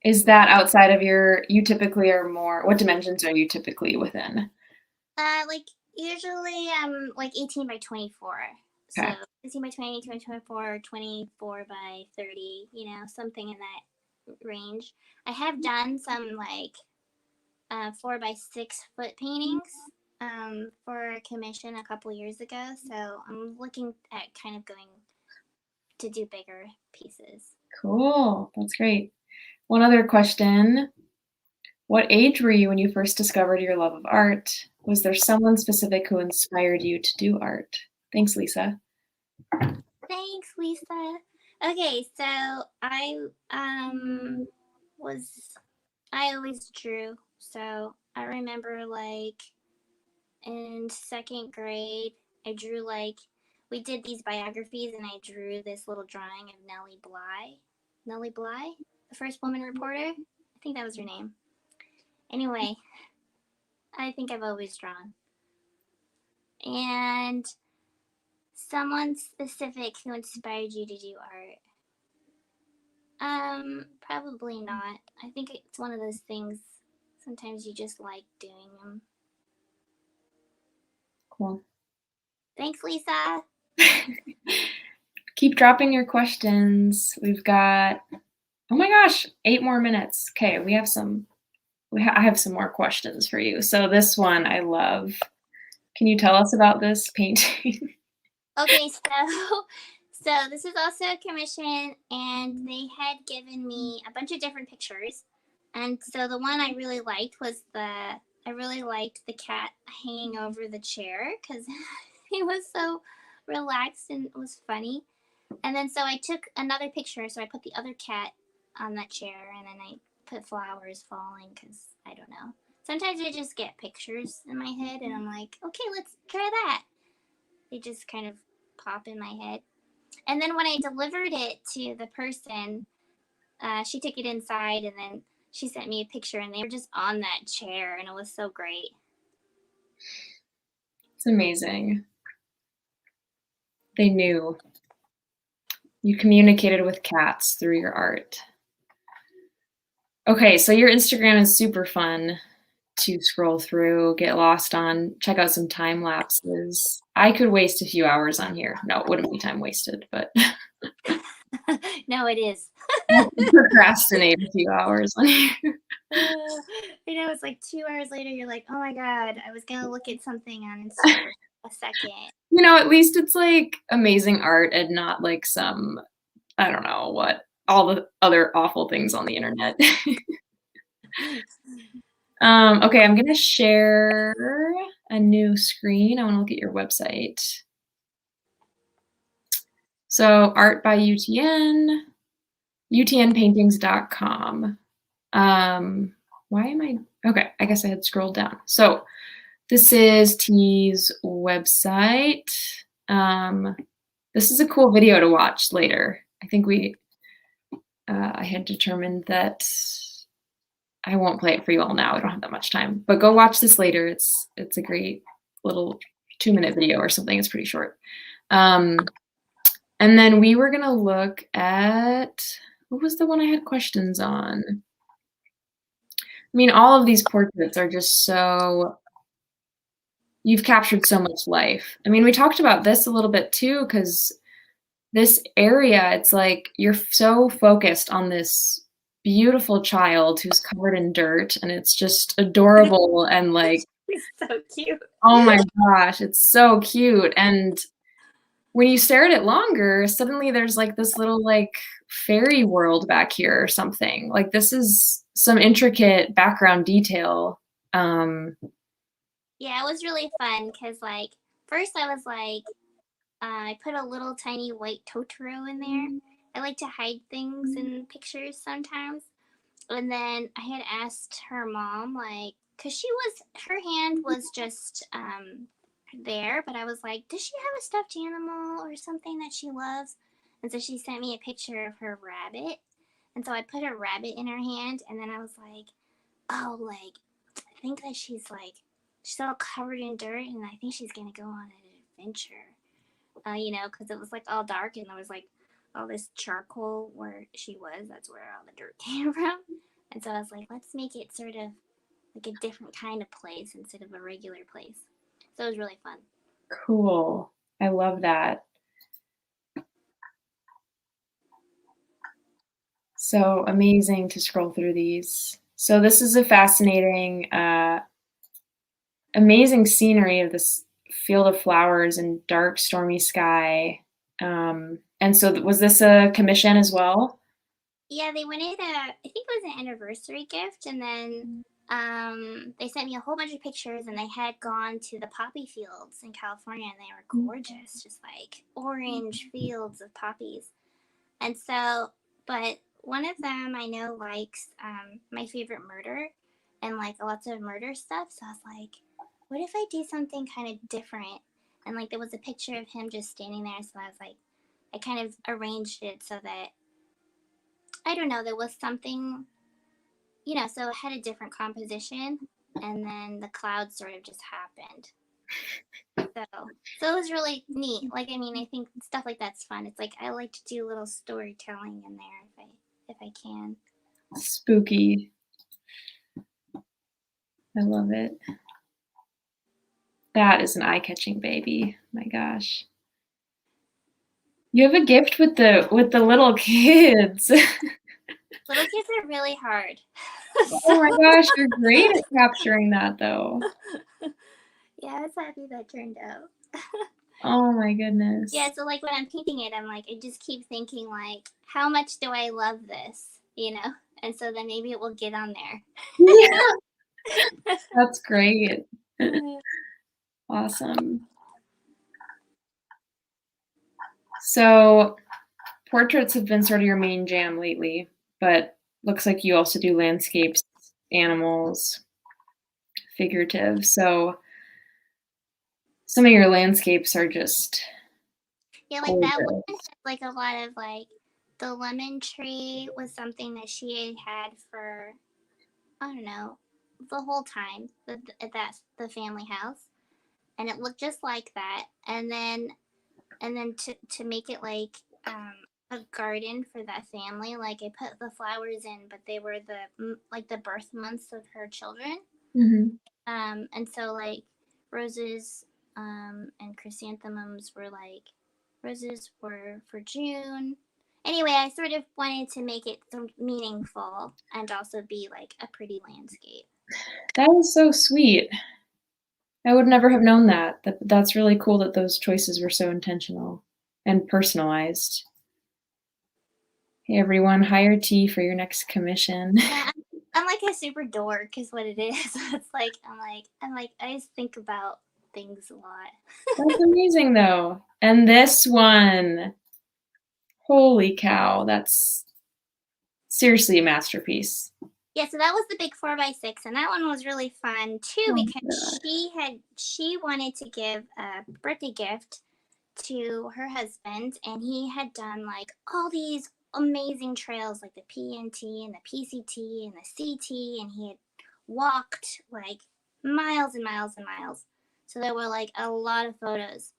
Is that outside of you typically are more, what dimensions are you typically within? Like usually I'm like 18 by 24. Okay. So 18 by 20, 18 by 24, 24 by 30, you know, something in that range. I have done some like 4 by 6 foot paintings for a commission a couple years ago. So I'm looking at kind of going to do bigger pieces. Cool. That's great. One other question. What age were you when you first discovered your love of art? Was there someone specific who inspired you to do art? Thanks, Lisa. Thanks, Lisa. Okay, so I always drew. So I remember like in second grade, I drew like, we did these biographies and I drew this little drawing of Nellie Bly. Nellie Bly, the first woman reporter. I think that was her name. Anyway, I think I've always drawn. And someone specific who inspired you to do art? Probably not. I think it's one of those things, sometimes you just like doing them. Cool. Thanks, Lisa. Keep dropping your questions. We've got, oh my gosh, 8 more minutes. Okay, I have some more questions for you. So this one I love. Can you tell us about this painting? Okay, so this is also a commission, and they had given me a bunch of different pictures. And so the one I really liked was I really liked the cat hanging over the chair because he was so relaxed and it was funny. And then so I took another picture, so I put the other cat on that chair, and then I put flowers falling because I don't know. Sometimes I just get pictures in my head and I'm like, okay, let's try that. They just kind of pop in my head. And then when I delivered it to the person, she took it inside and then she sent me a picture and they were just on that chair and it was so great. It's amazing. They knew. You communicated with cats through your art. Okay, so your Instagram is super fun to scroll through, get lost on, check out some time lapses. I could waste a few hours on here. No, it wouldn't be time wasted, but No, it is. I could procrastinate a few hours on here. You know, it's like 2 hours later, you're like, oh my God, I was going to look at something on Instagram for a second. You know, at least it's like amazing art and not like some, I don't know what, all the other awful things on the internet. Okay, I'm gonna share a new screen. I wanna look at your website. So art by UTN, utnpaintings.com. Why am I, okay, I guess I had scrolled down. So this is T's website. This is a cool video to watch later. I think I had determined that I won't play it for you all now. I don't have that much time, but go watch this later. It's a great little 2-minute video or something. It's pretty short. And then we were gonna look at, what was the one I had questions on? I mean, all of these portraits are just so, you've captured so much life. I mean, we talked about this a little bit too, because this area, it's like you're so focused on this beautiful child who's covered in dirt, and it's just adorable and like, It's so cute. oh my gosh, it's so cute. And when you stare at it longer, suddenly there's like this little like fairy world back here or something. Like this is some intricate background detail. Yeah, it was really fun because, like, first I was like, I put a little tiny white Totoro in there. I like to hide things in pictures sometimes. And then I had asked her mom, like, because her hand was just there, but I was like, does she have a stuffed animal or something that she loves? And so she sent me a picture of her rabbit. And so I put a rabbit in her hand, and then I was like, oh, like, I think that she's all covered in dirt, and I think she's gonna go on an adventure. You know, because it was like all dark, and there was like all this charcoal where she was. That's where all the dirt came from. And so I was like, let's make it sort of like a different kind of place instead of a regular place. So it was really fun. Cool. I love that. So amazing to scroll through these. So this is a fascinating, amazing scenery of this field of flowers and dark, stormy sky. And so was this a commission as well? Yeah, they wanted I think it was an anniversary gift, and then they sent me a whole bunch of pictures, and they had gone to the poppy fields in California, and they were gorgeous, just like orange fields of poppies. And so, but one of them I know likes my favorite murder and like lots of murder stuff. So I was like, what if I do something kind of different? And like there was a picture of him just standing there. So I was like, I kind of arranged it so that, I don't know, there was something, you know, so it had a different composition. And then the clouds sort of just happened. So it was really neat. Like, I mean, I think stuff like that's fun. It's like I like to do a little storytelling in there if I can. Spooky. I love it. That is an eye-catching baby. My gosh. You have a gift with the little kids. Little kids are really hard. Oh my gosh, you're great at capturing that though. Yeah, I was happy that turned out. Oh my goodness. Yeah, so like when I'm painting it, I'm like, I just keep thinking like, how much do I love this? You know? And so then maybe it will get on there. Yeah. That's great. Awesome. So portraits have been sort of your main jam lately, but looks like you also do landscapes, animals, figurative. So some of your landscapes are just Yeah, like gorgeous. that one has like a lot of like the lemon tree was something that she had for I don't know, the whole time at the family house, and it looked just like that. And then to make it like a garden for that family, like I put the flowers in, but they were the birth months of her children. Mm-hmm. And so like roses and chrysanthemums were like, roses were for June. Anyway, I sort of wanted to make it meaningful and also be like a pretty landscape. That is so sweet. I would never have known that. That's really cool that those choices were so intentional and personalized. Hey everyone, hire T for your next commission. Yeah, I'm like a super dork, is what it is. It's like I'm like I just think about things a lot. That's amazing though. And this one, holy cow, that's seriously a masterpiece. Yeah, so that was the big 4x6, and that one was really fun too, Oh my because God. she wanted to give a birthday gift to her husband, and he had done like all these amazing trails, like the PNT and the PCT and the CT, and he had walked like miles and miles and miles. So there were like a lot of photos,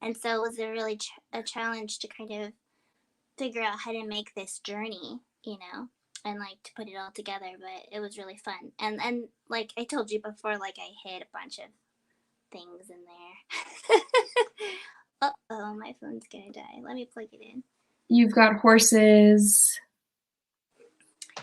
and so it was a really a challenge to kind of figure out how to make this journey, and like to put it all together. But it was really fun, and like I told you before, like I hid a bunch of things in there. Uh-oh, my phone's gonna die. Let me plug it in. You've got horses.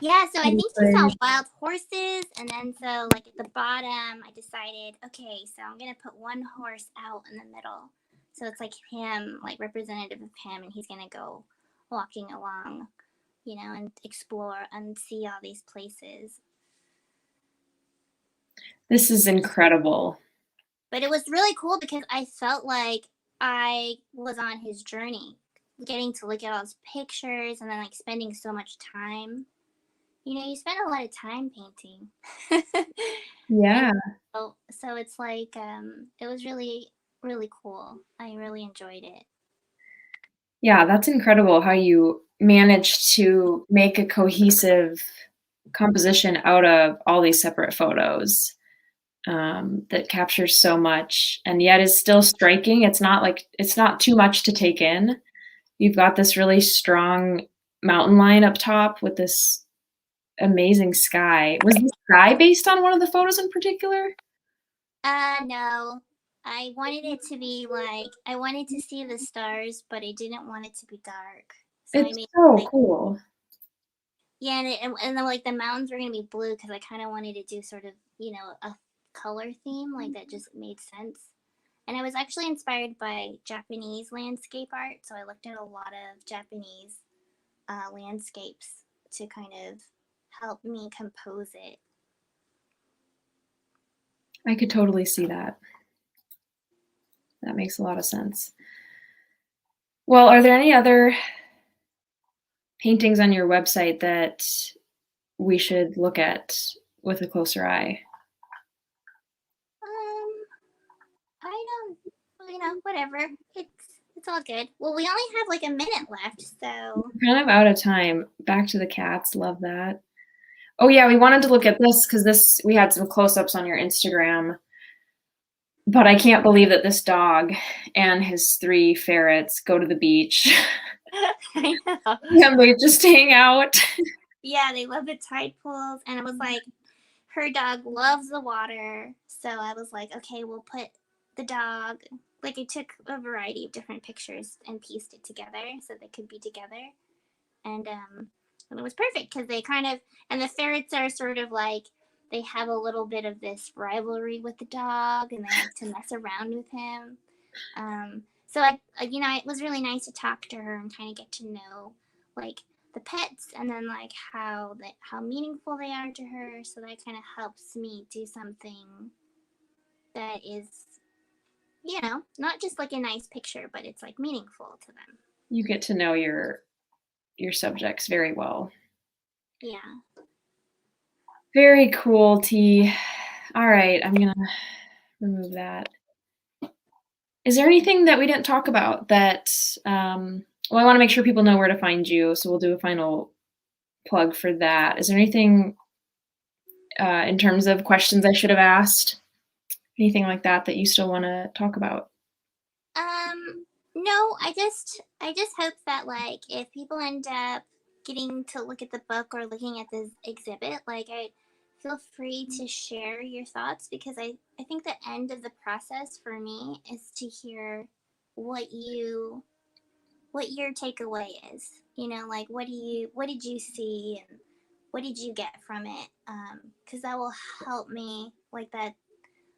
Yeah, so I think she saw wild horses, and then so like at the bottom, I decided, okay, so I'm gonna put one horse out in the middle, so it's like him, like representative of him, and he's gonna go walking along, and explore and see all these places. This is incredible. But it was really cool because I felt like I was on his journey, getting to look at all his pictures and then like spending so much time. You spend a lot of time painting. Yeah. So it's like it was really, really cool. I really enjoyed it. Yeah, that's incredible how you managed to make a cohesive composition out of all these separate photos that captures so much and yet is still striking. It's not too much to take in. You've got this really strong mountain line up top with this amazing sky. Was the sky based on one of the photos in particular? No. I wanted it to be like I wanted to see the stars, but I didn't want it to be dark. So I It's made so like cool. yeah, and then like the mountains were gonna be blue because I kind of wanted to do sort of a color theme like that just made sense. And I was actually inspired by Japanese landscape art, so I looked at a lot of Japanese landscapes to kind of help me compose it. I could totally see that. That makes a lot of sense. Well, are there any other paintings on your website that we should look at with a closer eye? I don't, whatever. It's all good. Well, we only have like a minute left, so We're kind of out of time. Back to the cats. Love that. Oh yeah, we wanted to look at this because we had some close-ups on your Instagram. But I can't believe that this dog and his 3 ferrets go to the beach. I know. And they just hang out. Yeah, they love the tide pools, and it was like her dog loves the water, so I was like, okay, we'll put the dog. Like I took a variety of different pictures and pieced it together so they could be together, and it was perfect because they kind of and the ferrets are sort of like they have a little bit of this rivalry with the dog, and they like to mess around with him. So it was really nice to talk to her and kind of get to know like the pets and then like how meaningful they are to her. So that kind of helps me do something that is, not just like a nice picture, but it's like meaningful to them. You get to know your subjects very well. Yeah. Very cool, T. All right, I'm gonna remove that. Is there anything that we didn't talk about that, well, I wanna make sure people know where to find you, so we'll do a final plug for that. Is there anything in terms of questions I should have asked? Anything like that that you still want to talk about? No, I just hope that like if people end up getting to look at the book or looking at this exhibit, like I feel free to share your thoughts because I think the end of the process for me is to hear what you what your takeaway is. You know, like what did you see and what did you get from it? Because that will help me like that.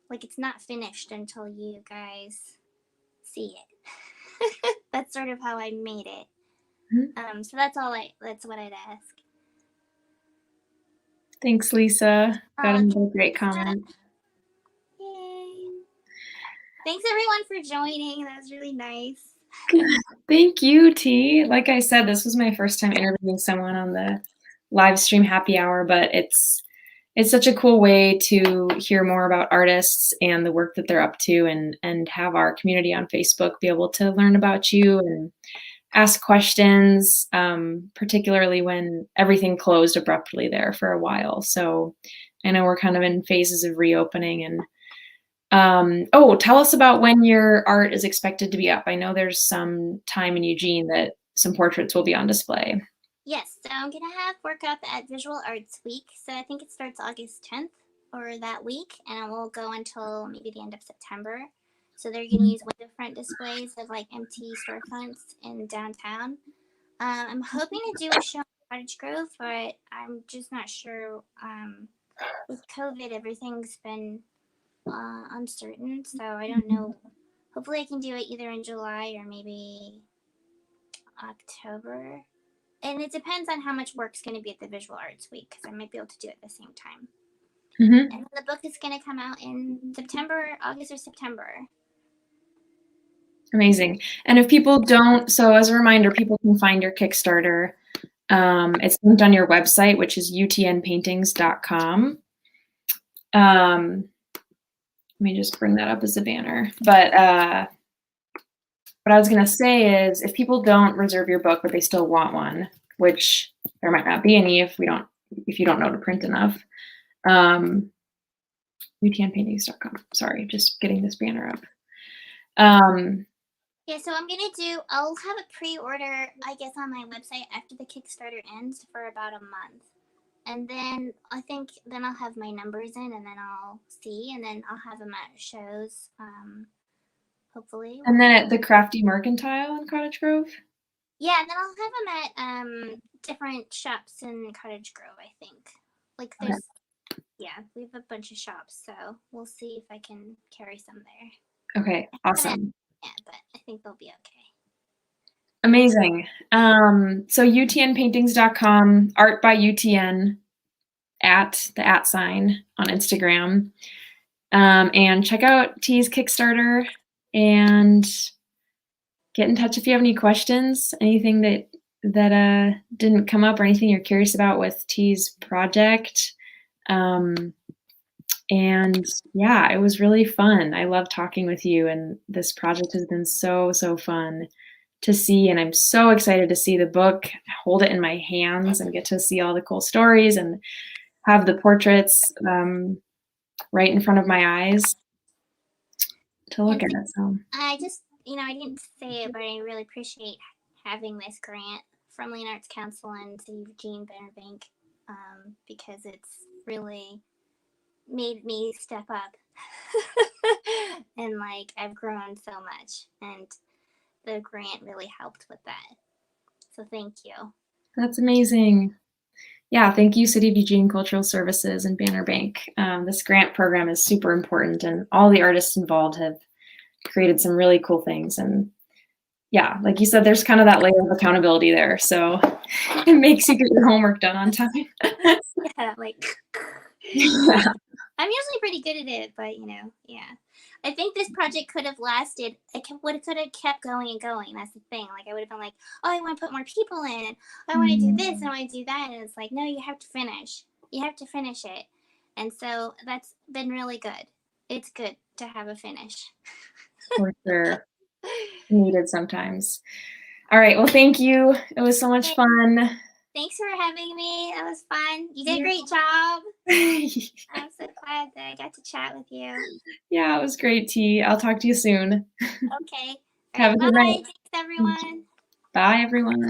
Like it's not finished until you guys see it. That's sort of how I made it. So that's what I'd ask. Thanks, Lisa. Got another great Lisa. comment. Yay. Thanks everyone for joining. That was really nice. Thank you, T. Like I said, this was my first time interviewing someone on the Livestream Happy Hour, but it's such a cool way to hear more about artists and the work that they're up to, and have our community on Facebook be able to learn about you and ask questions, particularly when everything closed abruptly there for a while. So I know we're kind of in phases of reopening. And tell us about when your art is expected to be up. I know there's some time in Eugene that some portraits will be on display. Yes, so I'm gonna have work up at Visual Arts Week. So I think it starts August 10th or that week, and it will go until maybe the end of September. So they're gonna use window front displays of like empty storefronts in downtown. I'm hoping to do a show in Cottage Grove, but I'm just not sure. With COVID, everything's been uncertain, so I don't know. Hopefully, I can do it either in July or maybe October. And it depends on how much work's going to be at the Visual Arts Week, because I might be able to do it at the same time. And the book is going to come out in September, August, or September. Amazing. And if people don't, so as a reminder, people can find your Kickstarter. It's linked on your website, which is utnpaintings.com. Let me just bring that up as a banner. But what I was going to say is, if people don't reserve your book, but they still want one, which there might not be any if you don't know to print enough, utnpaintings.com. Sorry, just getting this banner up. Yeah, so I'll have a pre-order, I guess, on my website after the Kickstarter ends for about a month. And then I think then I'll have my numbers in, and then I'll see, and then I'll have them at shows, hopefully. And then at the Crafty Mercantile in Cottage Grove? Yeah, and then I'll have them at different shops in Cottage Grove, I think. Like there's, yeah, we have a bunch of shops, so we'll see if I can carry some there. Okay, awesome. Yeah, but I think they'll be okay. Amazing. So utnpaintings.com, art by UTN, at the @ on Instagram. And check out T's Kickstarter and get in touch if you have any questions, anything that didn't come up or anything you're curious about with T's project. And yeah, it was really fun. I love talking with you, and this project has been so fun to see, and I'm so excited to see the book, hold it in my hands and get to see all the cool stories and have the portraits right in front of my eyes to look at. So I just, I didn't say it, but I really appreciate having this grant from Lean Arts Council and Eugene Bank, because it's really made me step up. And like I've grown so much, and the grant really helped with that. So thank you. That's amazing. Yeah, thank you, City of Eugene Cultural Services and Banner Bank. This grant program is super important, and all the artists involved have created some really cool things. And yeah, like you said, there's kind of that layer of accountability there. So it makes you get your homework done on time. Yeah, like yeah. I'm usually pretty good at it, but yeah. I think this project could have lasted. It could have kept going and going. That's the thing. Like I would have been like, oh, I want to put more people in. I want to do this. I want to do that. And it's like, no, you have to finish. You have to finish it. And so that's been really good. It's good to have a finish. For sure. Needed sometimes. All right. Well, thank you. It was so much fun. Thanks for having me. That was fun. You did a great job. I'm so glad that I got to chat with you. Yeah, it was great, T. I'll talk to you soon. Okay. Have a good Bye. night. Thanks, everyone. Bye, everyone.